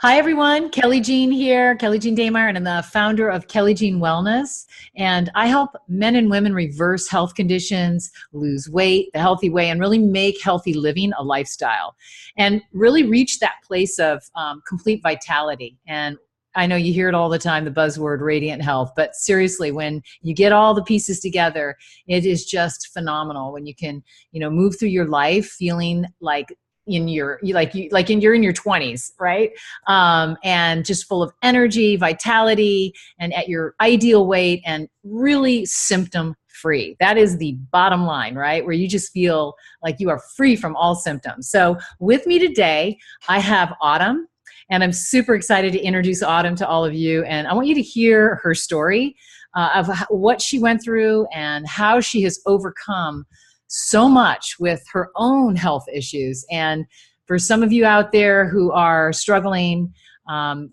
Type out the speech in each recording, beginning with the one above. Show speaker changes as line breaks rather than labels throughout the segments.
Hi, everyone. Kelly Jean here, Kelly Jean Dammeyer, and I'm the founder of Kelly Jean Wellness. And I help men and women reverse health conditions, lose weight the healthy way, and really make healthy living a lifestyle and really reach that place of complete vitality. And I know you hear it all the time, the buzzword radiant health, but seriously, when you get all the pieces together, it is just phenomenal when you can, move through your life feeling like you're in your 20s, right? And just full of energy, vitality, and at your ideal weight, and really symptom free. That is the bottom line, right? Where you just feel like you are free from all symptoms. So with me today, I have Autumn, and I'm super excited to introduce Autumn to all of you. And I want you to hear her story of what she went through and how she has overcome so much with her own health issues. And for some of you out there who are struggling,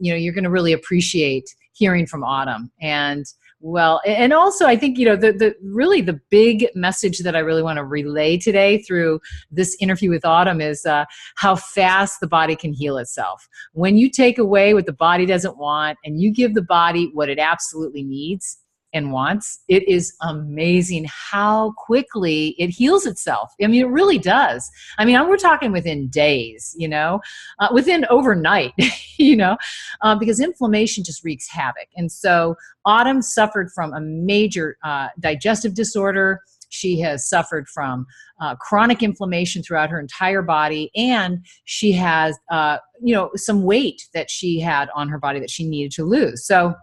you're going to really appreciate hearing from Autumn. And also I think, the big message that I really want to relay today through this interview with Autumn is how fast the body can heal itself. When you take away what the body doesn't want and you give the body what it absolutely needs and wants, it is amazing how quickly it heals itself. I mean, it really does. I mean, we're talking within days, within overnight, because inflammation just wreaks havoc. And so Autumn suffered from a major digestive disorder. She has suffered from chronic inflammation throughout her entire body, and she has, some weight that she had on her body that she needed to lose. So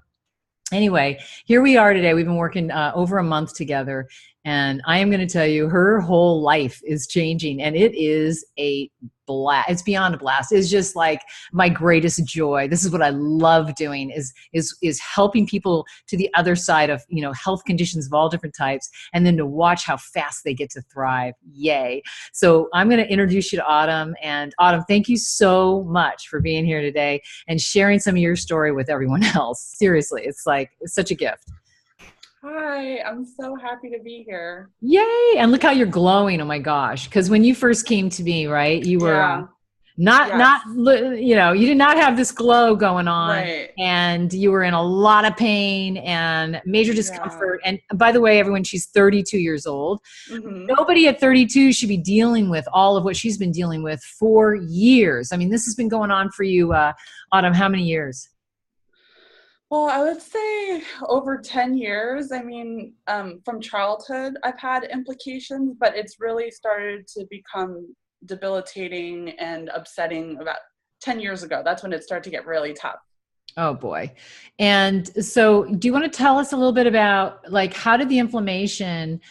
anyway, here we are today. We've been working over a month together, and I am going to tell you her whole life is changing, and it is a blast. It's beyond a blast. It's just like my greatest joy. This is what I love doing is helping people to the other side of, health conditions of all different types, and then to watch how fast they get to thrive. Yay. So I'm going to introduce you to Autumn, and Autumn, thank you so much for being here today and sharing some of your story with everyone else. Seriously, it's such a gift.
Hi, I'm so happy to be here.
Yay. And look how you're glowing. Oh my gosh. Because when you first came to me, right, you were
Yeah,
not,
yes,
not, you did not have this glow going on,
right.
and you were in a lot of pain and major
Yeah.
discomfort. And by the way, everyone, she's 32 years old.
hmm
Nobody at 32 should be dealing with all of what she's been dealing with for years. I mean, this has been going on for you, Autumn, how many years?
Well, I would say over 10 years. I mean, from childhood, I've had implications, but it's really started to become debilitating and upsetting about 10 years ago. That's when it started to get really tough.
Oh boy. And so do you want to tell us a little bit about, like, how did the inflammation,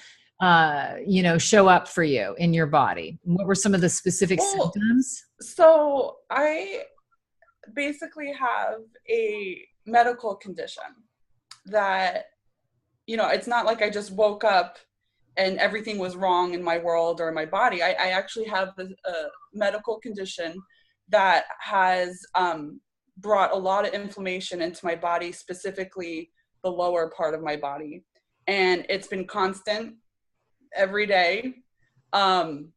show up for you in your body? What were some of the specific
Well,
symptoms?
so I basically have a medical condition that, it's not like I just woke up and everything was wrong in my world or in my body. I actually have a medical condition that has brought a lot of inflammation into my body, specifically the lower part of my body. And it's been constant every day. Um,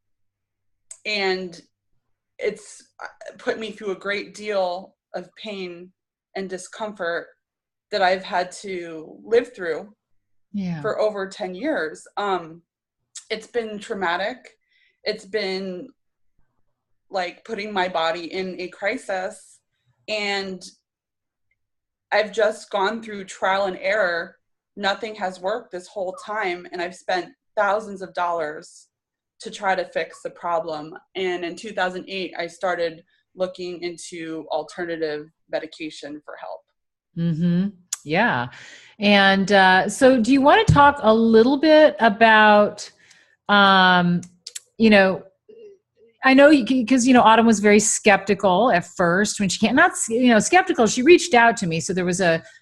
and it's put me through a great deal of pain and discomfort that I've had to live through
Yeah.
for over 10 years. It's been traumatic. It's been like putting my body in a crisis. And I've just gone through trial and error. Nothing has worked this whole time. And I've spent thousands of dollars to try to fix the problem. And in 2008, I started looking into alternative medication for help.
Mm-hmm. Yeah. And so do you want to talk a little bit about, um, you know, I know because, Autumn was very skeptical at first when she can't, not, skeptical. She reached out to me. So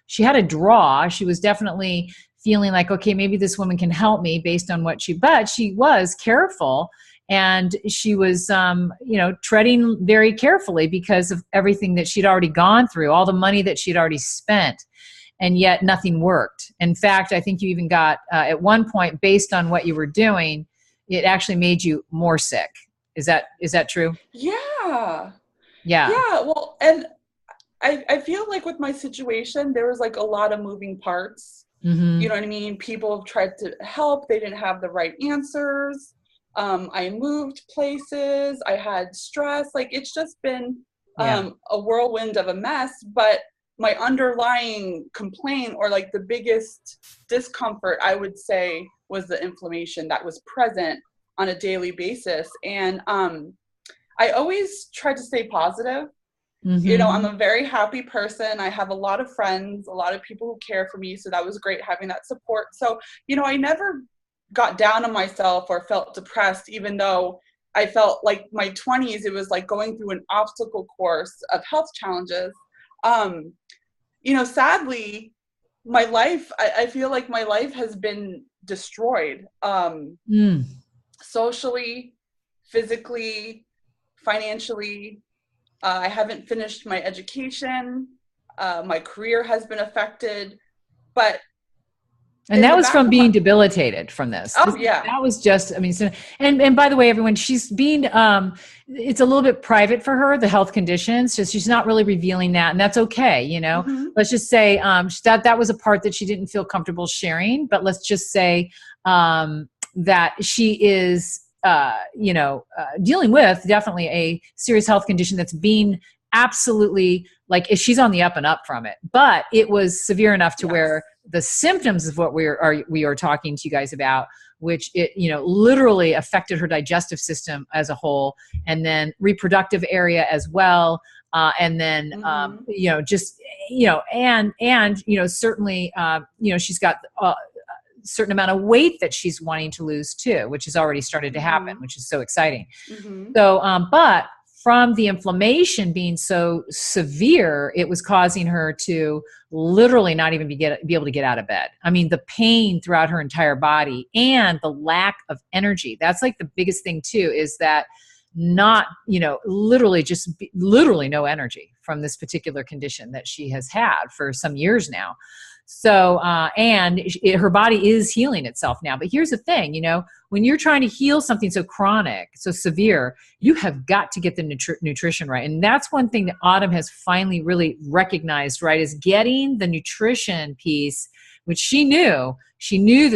she had a draw. She was definitely feeling like, okay, maybe this woman can help me based on but she was careful, and she was, treading very carefully because of everything that she'd already gone through, all the money that she'd already spent, and yet nothing worked. In fact, I think you even got, at one point, based on what you were doing, it actually made you more sick. Is that true?
Yeah.
Yeah.
Yeah. Well, and I feel like with my situation, there was like a lot of moving parts.
Mm-hmm.
You know what I mean? People have tried to help. They didn't have the right answers. I moved places. I had stress. Like, it's just been
Yeah.
a whirlwind of a mess. But my underlying complaint, or like the biggest discomfort, I would say, was the inflammation that was present on a daily basis. And I always try to stay positive. You know, I'm
Mm-hmm.
a very happy person. I have a lot of friends, a lot of people who care for me. So that was great having that support. So, you know, I never got down on myself or felt depressed, even though I felt like my 20s, it was like going through an obstacle course of health challenges. Um, you know, sadly, my life, I feel like my life has been destroyed,
Mm.
socially, physically, financially. I haven't finished my education. My career has been affected, but
And
in
that
the
was
back
from
of my,
being debilitated from this.
oh yeah,
That was just, I mean, so, and by the way, everyone, she's being, it's a little bit private for her, the health conditions. So she's not really revealing that, and that's okay. You know,
mm-hmm.
let's just say that was a part that she didn't feel comfortable sharing. But let's just say that she is, dealing with definitely a serious health condition that's being absolutely, like, she's on the up and up from it, but it was severe enough to
Yes.
where the symptoms of what we are talking to you guys about, which it, literally affected her digestive system as a whole, and then reproductive area as well, and then
Mm-hmm.
certainly she's got a certain amount of weight that she's wanting to lose too, which has already started to happen,
Mm-hmm.
which is so exciting.
Mm-hmm.
So, but from the inflammation being so severe, it was causing her to literally not even be able to get out of bed. I mean, the pain throughout her entire body and the lack of energy. That's like the biggest thing too, is that not, literally no energy from this particular condition that she has had for some years now. So, her body is healing itself now. But here's the thing, when you're trying to heal something so chronic, so severe, you have got to get the nutrition right. And that's one thing that Autumn has finally really recognized, right, is getting the nutrition piece, which she knew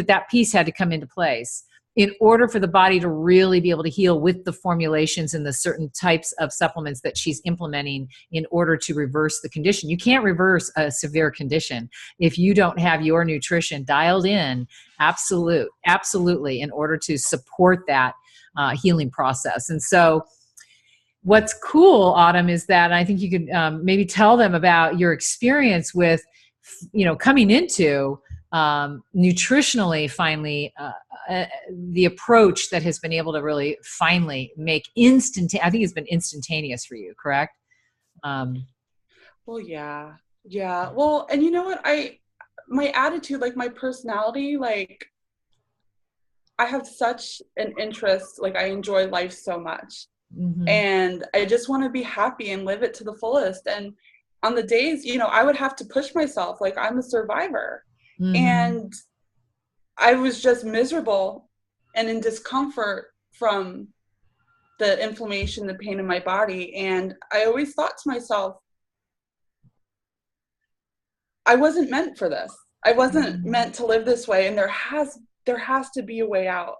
that piece had to come into place in order for the body to really be able to heal with the formulations and the certain types of supplements that she's implementing in order to reverse the condition. You can't reverse a severe condition if you don't have your nutrition dialed in absolutely in order to support that healing process. And so what's cool, Autumn, is that I think you could maybe tell them about your experience with, coming into nutritionally finally the approach that has been able to really finally make I think it's been instantaneous for you, correct?
Well, yeah. Yeah. Well, and you know what? My attitude, like my personality, like I have such an interest, like I enjoy life so much.
Mm-hmm.
And I just want to be happy and live it to the fullest. And on the days, I would have to push myself, like I'm a survivor.
Mm-hmm.
And I was just miserable and in discomfort from the inflammation, the pain in my body. And I always thought to myself, I wasn't meant for this. I wasn't meant to live this way. And there has to be a way out.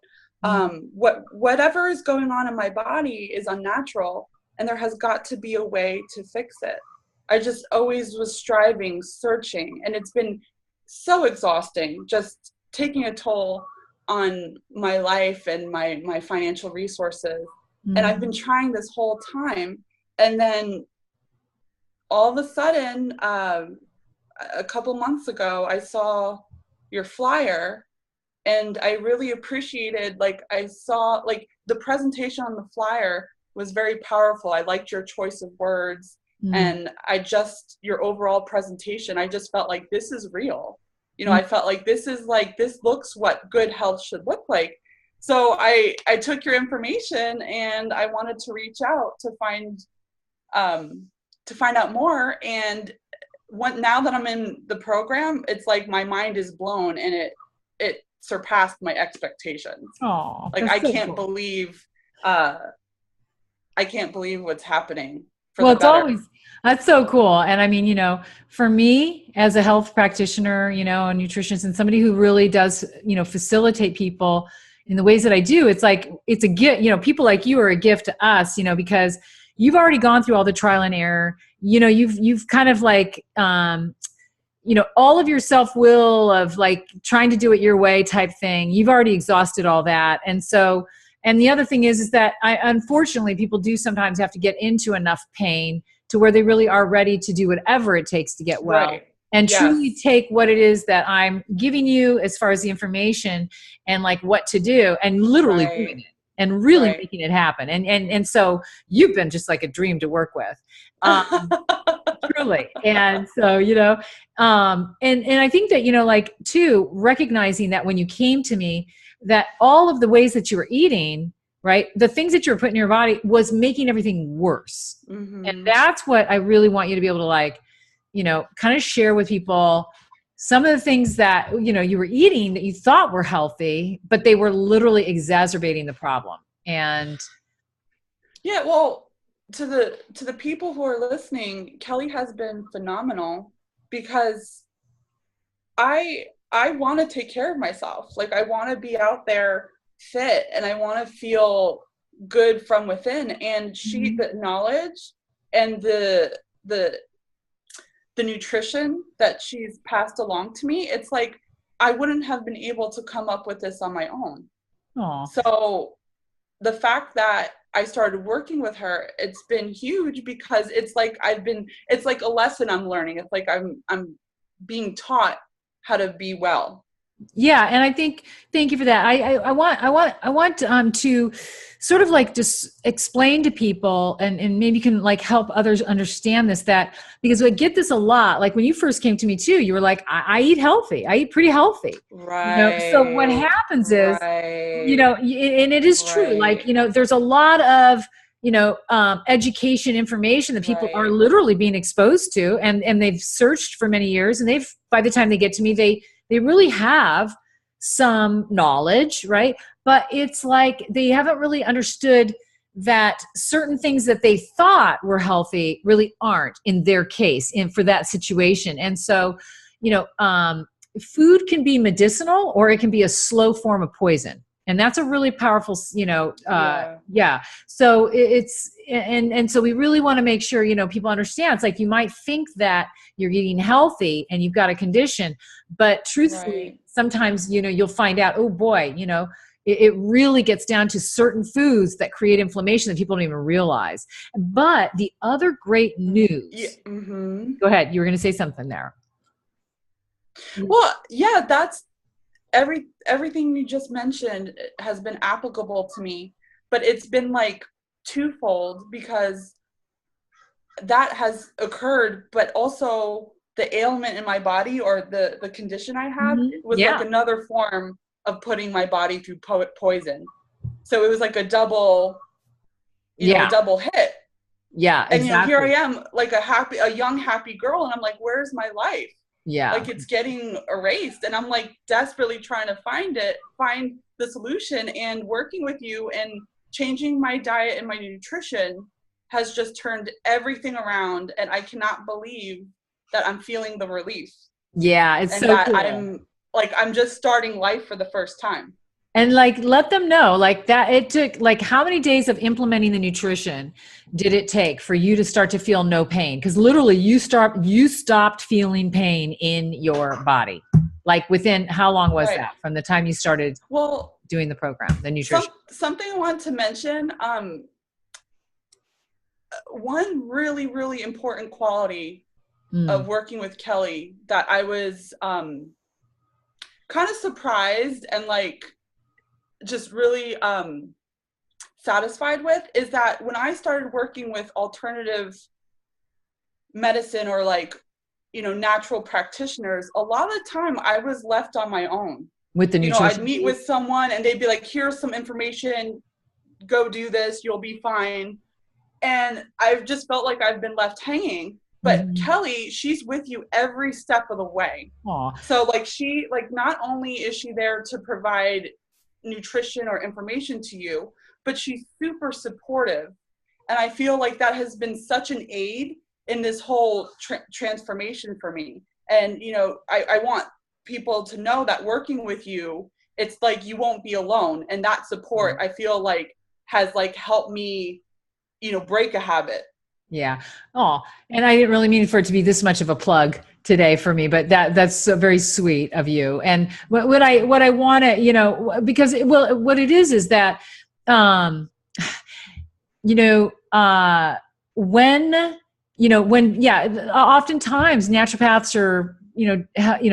Whatever is going on in my body is unnatural, and there has got to be a way to fix it. I just always was striving, searching, and it's been so exhausting, just taking a toll on my life and my financial resources.
Mm-hmm.
And I've been trying this whole time, and then all of a sudden, a couple months ago, I saw your flyer. And I really appreciated, like, I saw, like, the presentation on the flyer was very powerful. I liked your choice of words. And your overall presentation, I just felt like this is real. I felt like this looks what good health should look like. So I took your information and I wanted to reach out to find out more. And now that I'm in the program, it's like my mind is blown, and it surpassed my expectations.
Oh,
Like
that's
I
so
can't
cool.
believe what's happening for
Well,
the
it's
better.
That's so cool. And I mean, for me as a health practitioner, a nutritionist and somebody who really does, facilitate people in the ways that I do, it's like, it's a gift, people like you are a gift to us, because you've already gone through all the trial and error, you've kind of like, all of your self-will of like trying to do it your way type thing, you've already exhausted all that. And the other thing is that unfortunately, people do sometimes have to get into enough pain to where they really are ready to do whatever it takes to get well.
Right.
And
Yes.
truly take what it is that I'm giving you as far as the information and like what to do and literally
Right.
doing it and really
Right.
making it happen. And so you've been just like a dream to work with. Truly. And so, and I think that, like too, recognizing that when you came to me, that all of the ways that you were eating, right, the things that you were putting in your body was making everything worse.
Mm-hmm.
And that's what I really want you to be able to like, kind of share with people some of the things that, you were eating that you thought were healthy, but they were literally exacerbating the problem. And
yeah, well, to the people who are listening, Kelly has been phenomenal because I want to take care of myself. Like I want to be out there fit and I want to feel good from within. And the knowledge and the nutrition that she's passed along to me, it's like I wouldn't have been able to come up with this on my own.
Aww.
So the fact that I started working with her, it's been huge because it's like it's like a lesson I'm learning. It's like I'm being taught how to be well.
Yeah. And I think, thank you for that. I want to sort of like just explain to people and maybe can like help others understand this, that because I get this a lot. Like when you first came to me too, you were like, I eat healthy. I eat pretty healthy.
Right.
So what happens is, and it is true. Like, there's a lot of, education information that people are literally being exposed to and they've searched for many years and by the time they get to me, they really have some knowledge, right? But it's like they haven't really understood that certain things that they thought were healthy really aren't in their case and for that situation. And so, food can be medicinal or it can be a slow form of poison. And that's a really powerful, yeah. So so we really want to make sure, people understand. It's like you might think that you're eating healthy and you've got a condition, but truthfully, sometimes, you'll find out, oh boy, it really gets down to certain foods that create inflammation that people don't even realize. But the other great news, Go ahead. You were going to say something there.
Well, yeah, that's everything you just mentioned has been applicable to me, but it's been like twofold because that has occurred, but also the ailment in my body or the condition I had was like another form of putting my body through poison. So it was like a double, double hit.
Yeah,
and
exactly.
Here I am, like a young, happy girl, and I'm like, where's my life?
Yeah.
Like it's getting erased. And I'm like desperately trying to find the solution, and working with you and changing my diet and my nutrition has just turned everything around. And I cannot believe that I'm feeling the relief.
Yeah. It's
and
so
that
cool.
I'm just starting life for the first time.
And like, let them know like that it took like how many days of implementing the nutrition did it take for you to start to feel no pain? Because literally you stopped feeling pain in your body. Like within how long was that from the time you started doing the program, the nutrition?
Something I want to mention, one really, really important quality of working with Kelly that I was kind of surprised and like just really satisfied with is that when I started working with alternative medicine or like, natural practitioners, a lot of the time I was left on my own.
With the nutrition.
I'd meet with someone and they'd be like, here's some information, go do this, you'll be fine. And I've just felt like I've been left hanging. But Kelly, she's with you every step of the way.
Aww.
So like not only is she there to provide nutrition or information to you, but she's super supportive. And I feel like that has been such an aid in this whole transformation for me. And, you know, I want people to know that working with you, it's like you won't be alone. And that support, I feel like, has like helped me, you know, break a habit.
Yeah. Oh, and I didn't really mean for it to be this much of a plug today for me, but that's so very sweet of you. And what I want to, you know, because what it is that, um, you know, oftentimes naturopaths or,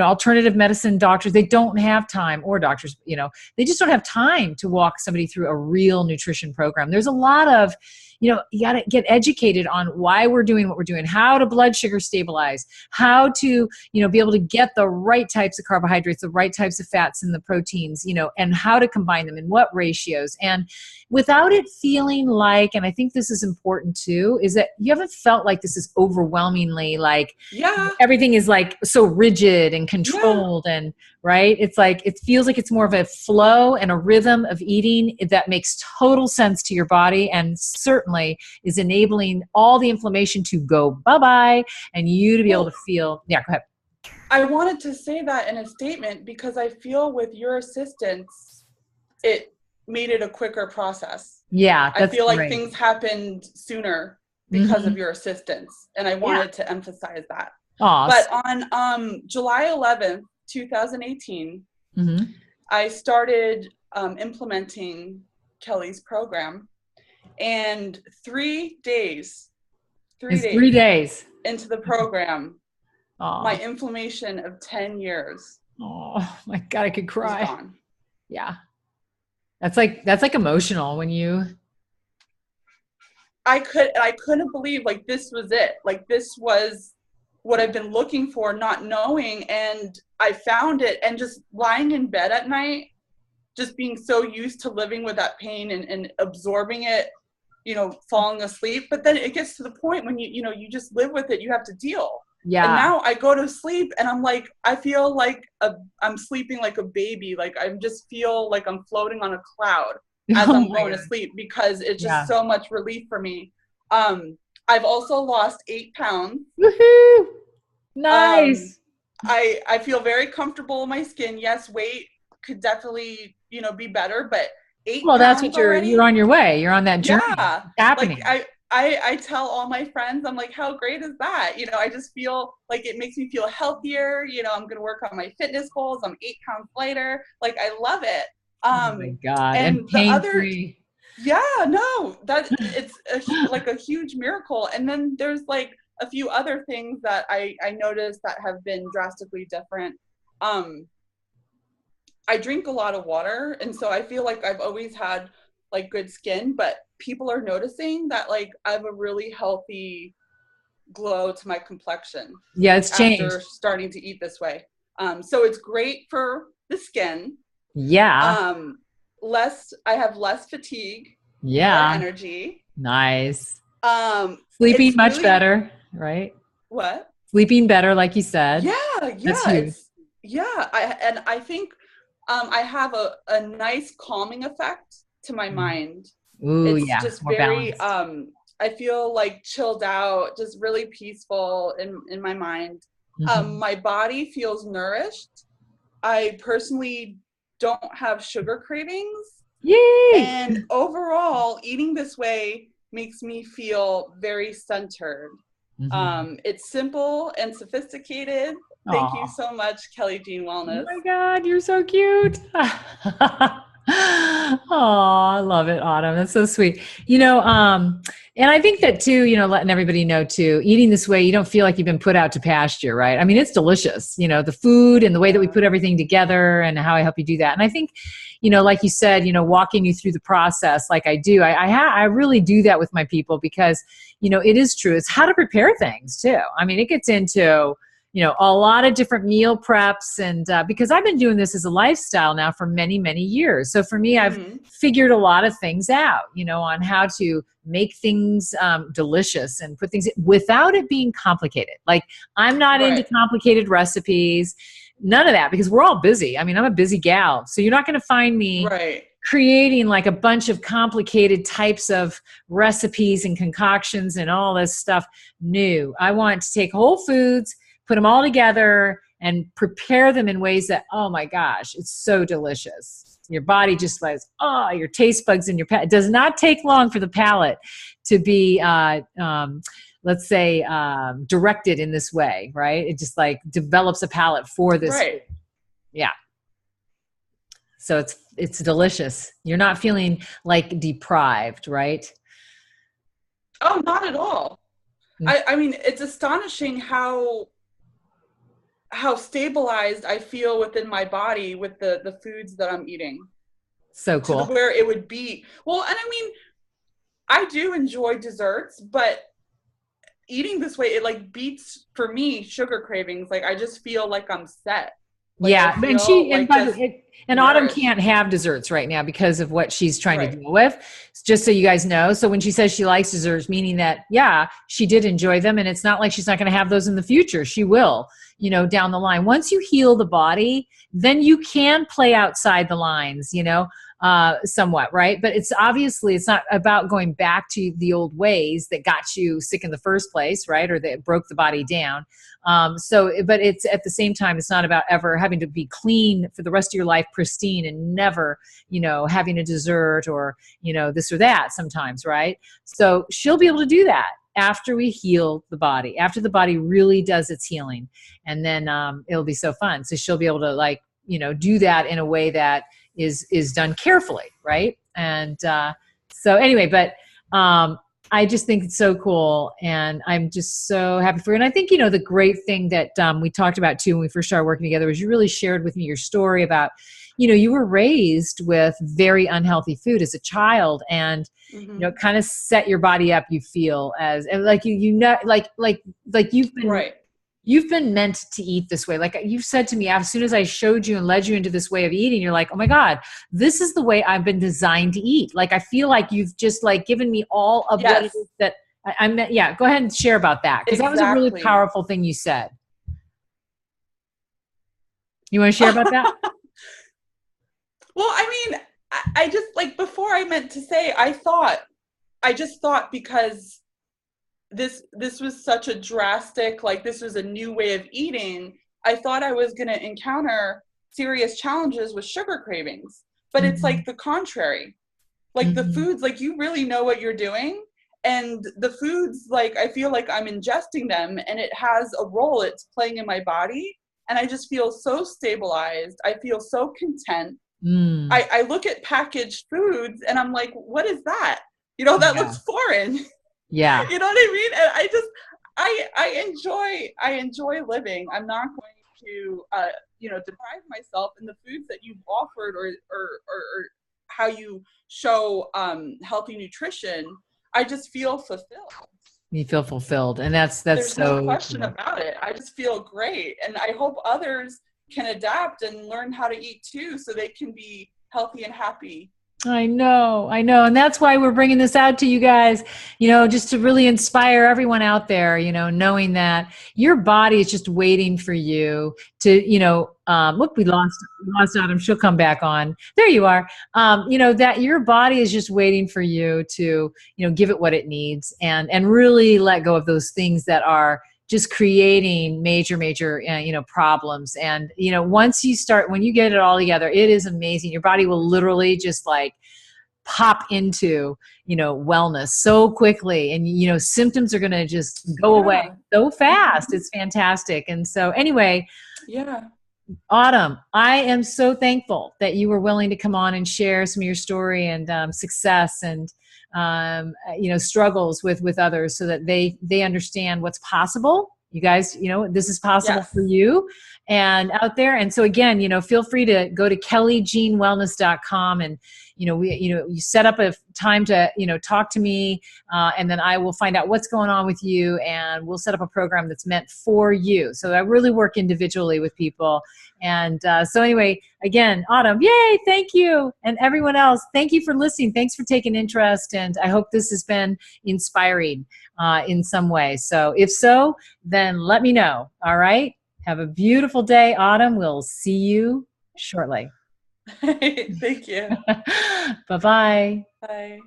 alternative medicine doctors, they don't have time, or doctors, they just don't have time to walk somebody through a real nutrition program. There's a lot of, you got to get educated on why we're doing what we're doing, how to blood sugar stabilize, how to, be able to get the right types of carbohydrates, the right types of fats and the proteins, and how to combine them in what ratios. And without it feeling like, and I think this is important too, is that you haven't felt like this is overwhelmingly like, everything is like so rigid and controlled, and right. It's like, it feels like it's more of a flow and a rhythm of eating that makes total sense to your body, and certainly is enabling all the inflammation to go bye-bye and you to be able to feel, go ahead.
I wanted to say that in a statement because I feel with your assistance, it made it a quicker process.
Yeah.
I feel like things happened sooner because of your assistance. And I wanted to emphasize that. But on July 11th, 2018, I started implementing Kelly's program. And 3 days into the program, my inflammation of 10 years.
Oh my God, I could cry. Gone. Yeah. That's like emotional when you.
I couldn't believe like this was it. Like this was what I've been looking for, not knowing. And I found it, and just lying in bed at night, just being so used to living with that pain and absorbing it, falling asleep. But then it gets to the point when you just live with it, you have to deal. Yeah. And now I go to sleep and I'm like, I feel like I'm sleeping like a baby. Like I just feel like I'm floating on a cloud as I'm going to sleep, because it's just so much relief for me. I've also lost 8 pounds.
Woohoo! Nice.
I feel very comfortable in my skin. Yes, weight could definitely, be better, but 8 pounds
that's what you're on your way. You're on that journey.
Yeah.
It's happening.
Like I tell all my friends, I'm like, how great is that? I just feel like it makes me feel healthier. I'm going to work on my fitness goals. I'm 8 pounds lighter. Like, I love it.
Oh my God. And pain-free.
It's like a huge miracle. And then there's like a few other things that I noticed that have been drastically different. I drink a lot of water, and so I feel like I've always had like good skin, but people are noticing that like I have a really healthy glow to my complexion.
Yeah, it's changed
after starting to eat this way. So it's great for the skin.
Yeah.
I have less fatigue.
Yeah.
More energy.
Nice. Sleeping much better, right?
What?
Sleeping better, like you said.
Yeah. That's huge. I think I have a nice calming effect to my mind.
Ooh,
it's just very balanced. I feel like chilled out, just really peaceful in my mind. My body feels nourished. I personally don't have sugar cravings.
Yay!
And overall, eating this way makes me feel very centered. It's simple and sophisticated. Thank you so much, Kelly Jean Wellness.
Oh my God, you're so cute. Oh, I love it, Autumn. That's so sweet. And I think that too, letting everybody know too, eating this way, you don't feel like you've been put out to pasture, right? I mean, it's delicious, the food and the way that we put everything together and how I help you do that. And I think, like you said, walking you through the process, like I do, I really do that with my people because, it is true. It's how to prepare things too. I mean, it gets into, a lot of different meal preps, and because I've been doing this as a lifestyle now for many, many years. So for me, I've figured a lot of things out, on how to make things delicious and put things without it being complicated. Like I'm not into complicated recipes, none of that, because we're all busy. I mean, I'm a busy gal, so you're not going to find me creating like a bunch of complicated types of recipes and concoctions and all this stuff new. I want to take whole foods, put them all together and prepare them in ways that, oh my gosh, it's so delicious. Your body just like, oh, your taste buds in your palate. It does not take long for the palate to be, let's say, directed in this way, right? It just like develops a palate for this.
Right.
Yeah. So it's delicious. You're not feeling like deprived, right?
Oh, not at all. I mean, it's astonishing how stabilized I feel within my body with the foods that I'm eating.
So cool.
To where it would be. Well, and I mean, I do enjoy desserts, but eating this way, it like beats, for me, sugar cravings. Like I just feel like I'm set. Like,
yeah. And Autumn
nourished.
can't have desserts right now because of what she's trying to deal with. Just so you guys know. So when she says she likes desserts, meaning that, yeah, she did enjoy them. And it's not like she's not going to have those in the future. She will, down the line. Once you heal the body, then you can play outside the lines, somewhat, right? But it's not about going back to the old ways that got you sick in the first place, right? Or that broke the body down. But it's at the same time, it's not about ever having to be clean for the rest of your life, pristine, and never, having a dessert or, this or that sometimes, right? So she'll be able to do that after we heal the body, after the body really does its healing. And then it'll be so fun. So she'll be able to do that in a way that is done carefully, right? And so anyway, but I just think it's so cool, and I'm just so happy for you. And I think, the great thing that we talked about too when we first started working together was you really shared with me your story about, you were raised with very unhealthy food as a child, and it kind of set your body up. You feel as and like like you've been
right.
You've been meant to eat this way. Like you've said to me, as soon as I showed you and led you into this way of eating, you're like, oh my God, this is the way I've been designed to eat. Like, I feel like you've just like given me all of what it is that I meant. Yeah. Go ahead and share about that. Cause that was a really powerful thing you said. You want to share about that?
Well, I mean, I just like, before I meant to say, I just thought because this was such a drastic, like this was a new way of eating, I thought I was going to encounter serious challenges with sugar cravings, but it's like the contrary. Like the foods, like you really know what you're doing, and the foods, like I feel like I'm ingesting them and it has a role it's playing in my body, and I just feel so stabilized. I feel so content. I look at packaged foods and I'm like, what is that? That looks foreign.
Yeah.
You know what I mean? And I enjoy living. I'm not going to, deprive myself in the foods that you've offered or how you show healthy nutrition. I just feel fulfilled.
You feel fulfilled. And there's
no question about it. I just feel great. And I hope others can adapt and learn how to eat too, so they can be healthy and happy.
I know. And that's why we're bringing this out to you guys, just to really inspire everyone out there, knowing that your body is just waiting for you to, look, we lost Autumn. She'll come back on. There you are. That your body is just waiting for you to, give it what it needs and really let go of those things that are just creating major, problems. And, once when you get it all together, it is amazing. Your body will literally just like pop into, wellness so quickly. And, symptoms are going to just go away so fast. It's fantastic. And so anyway, Autumn, I am so thankful that you were willing to come on and share some of your story and success and struggles with others, so that they understand what's possible. You guys, this is possible for you and out there. And so again, feel free to go to kellyjeanwellness.com and, you set up a time to, talk to me, and then I will find out what's going on with you, and we'll set up a program that's meant for you. So I really work individually with people. And so anyway, again, Autumn, yay, thank you. And everyone else, thank you for listening. Thanks for taking interest. And I hope this has been inspiring in some way. So if so, then let me know. All right. Have a beautiful day, Autumn. We'll see you shortly.
Thank you.
Bye-bye.
Bye.